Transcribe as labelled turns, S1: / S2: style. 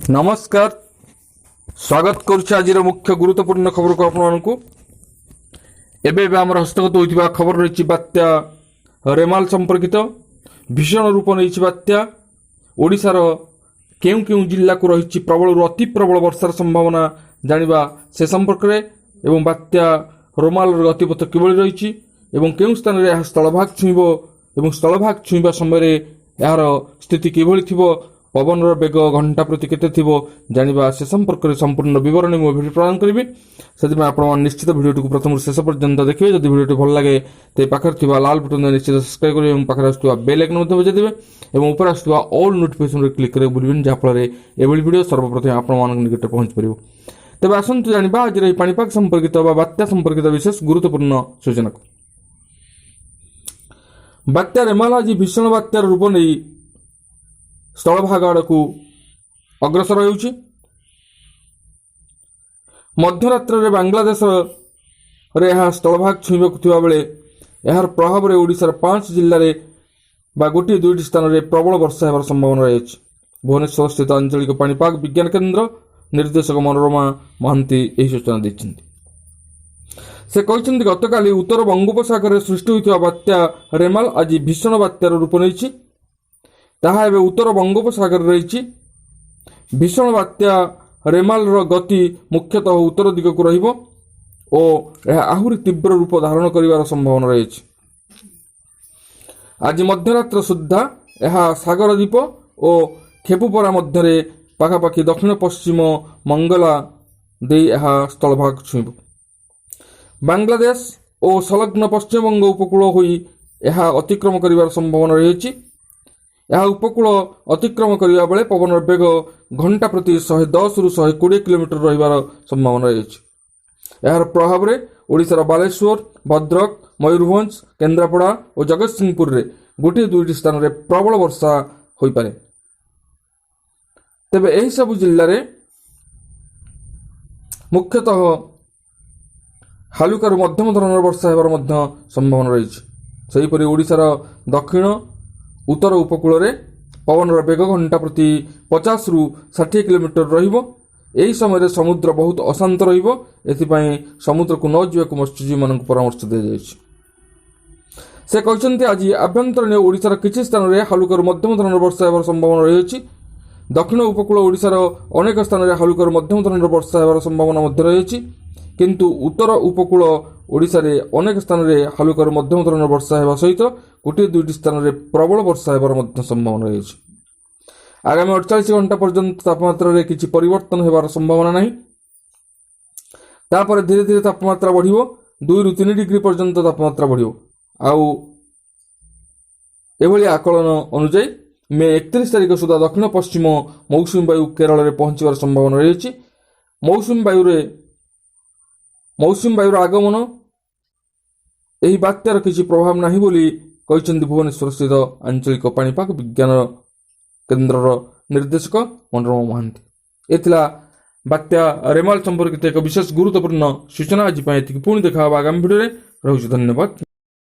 S1: नमस्कार स्वागत करुच्छे आज मुख्य गुरुत्वपूर्ण खबर को आपको एवं आम हस्तगत होता खबर रही बात्या रेमाल संपर्कित भीषण रूप नहीं बात्या ओडिशार केउ केउ जिला को रही प्रबल अति प्रबल वर्षार संभावना जानिबा से संपर्क में एवं बात्या रोमाल गतिपथ किभली रही केउं स्थान में स्थलभाग छुईब और स्थलभाग छुईबा समय यार स्थिति किभली थिबो पवन बेग घंटा प्रति केते थिबो जानिबा से संपर्क में संपूर्ण विवरण मो भिडियो प्रदान करी से आप निश्चित भिडियो को प्रथम शेष पर्यंत देखिए जदि भिडियो भल लगे तो पाखे थिबा लाल बटन निश्चित सब्सक्राइब करेंगे और पाखे आसुवा बेल आइकन बजाई देबे और ऊपर आसुवा ऑल नोटिफिकेशन रे क्लिक करे भूलिबेन जहाँफल एभली भिडियो सर्वप्रथम आपण निकट पहुंच पारिबो। तेज आसतु जानिबा आज पाणीपाग संपर्कित बात्या संपर्कित विशेष गुरुत्वपूर्ण सूचना को। बात्या रेमाल आज भीषण बात्यार रूप नहीं स्थलभाग आड़ को अग्रसर होउछि। मध्यरात्र बांग्लादेश रे यह स्थलभाग छुईबाक थिबा बेले यार प्रभाव रे ओडिशार 5 जिल्ला रे बा गोटे दुईटी स्थान में प्रबल वर्षा होबार संभावना रही। भुवनेश्वर स्थित आंचलिक पाणीपाग विज्ञान केन्द्र निर्देशक मनोरमा महांती यही सूचना दैछन्ति। से कहते गतकाली उत्तर बंगोपसागर में सृष्टि होता बात्या रेमाल आज भीषण बात्यार रूप नहीं ताहा एवं उत्तर बंगोपसागर रही। भीषण बात्या रेमाल गति मुख्यतः उत्तर दिग को रहिबो और यह आहुरी तीव्र रूप धारण करिवार संभावना रही। आज मध्यरात्र सुद्धा यह सागर द्वीप और खेपुपरा मध्य पाखापाखि दक्षिण पश्चिम मंगला दे यह स्थलभाग छुईब। बांग्लादेश और संलग्न पश्चिमबंग उपकूल होई यह अतिक्रम करिवार संभावना रही। यह उपकूल अतिक्रम करने बेले पवन बेग घंटा प्रति 110 रु 120 किलोमीटर रहिबार संभावना रही। यार प्रभाव में ओडिशार बालेश्वर भद्रक मयूरभंज केन्द्रापड़ा और जगतसिंहपुर रे गोटे दुईटी स्थान में प्रबल वर्षा हो पारे। तेबे एही सब जिल्ला रे मुख्यतः हालुकार मध्यम धरणर वर्षा होबार मध्य संभावना रही। सेहीपरि ओडिशार दक्षिण उत्तर उपकूल रे पवन बेग घंटा प्रति 50 रु 60 किलोमीटर रहिबो। एही समय समुद्र बहुत अशांत रहिबो। एथिपाई समुद्र को न जीवाक मत्स्यजीवी मानक परामर्श दिया जायछि। से कहते आज आभ्यंतरीण ओडिशार किछि स्थान में हालुकार मध्यम धरणर वर्षा होबार संभावना रही। दक्षिण उपकूल ओडिशार अनेक स्थान में हालुकार मध्यम धरणर वर्षा होबार संभावना मध्य रही। किंतु उत्तर उपकूल ओडिशा रे अनेक स्थान में हालुकार मध्यम धरणर वर्षा होगा सहित गोटे दुईटी स्थान में प्रबल वर्षा होबार मध्य संभावना रही। आगामी 48 घंटा पर्यंत तापमात्रा रे किछि परिवर्तन होबार संभावना नहीं। तापर धीरे धीरे तापमात्रा बढ़िबो 2 रु 3 डिग्री पर्यंत तापमात्रा बढ़िबो। आउ एभली आकलन अनुसार मे 31 तारिख सुधा दक्षिण पश्चिम मौसुमी वायु केरल रे पहुंचवार संभावना रही। मौसुमी वायुर आगमन यही बात्यार किसी प्रभाव नहीं बोली कहते भुवनेश्वर स्थित आंचलिक पाणीपाग विज्ञान केन्द्र निर्देशक मनोरमा महांती। एथिला बात्या रेमाल संपर्कित एक विशेष गुरुत्वपूर्ण सूचना आज पुणी देखा आगामी भिडियो। रहुछि धन्यवाद।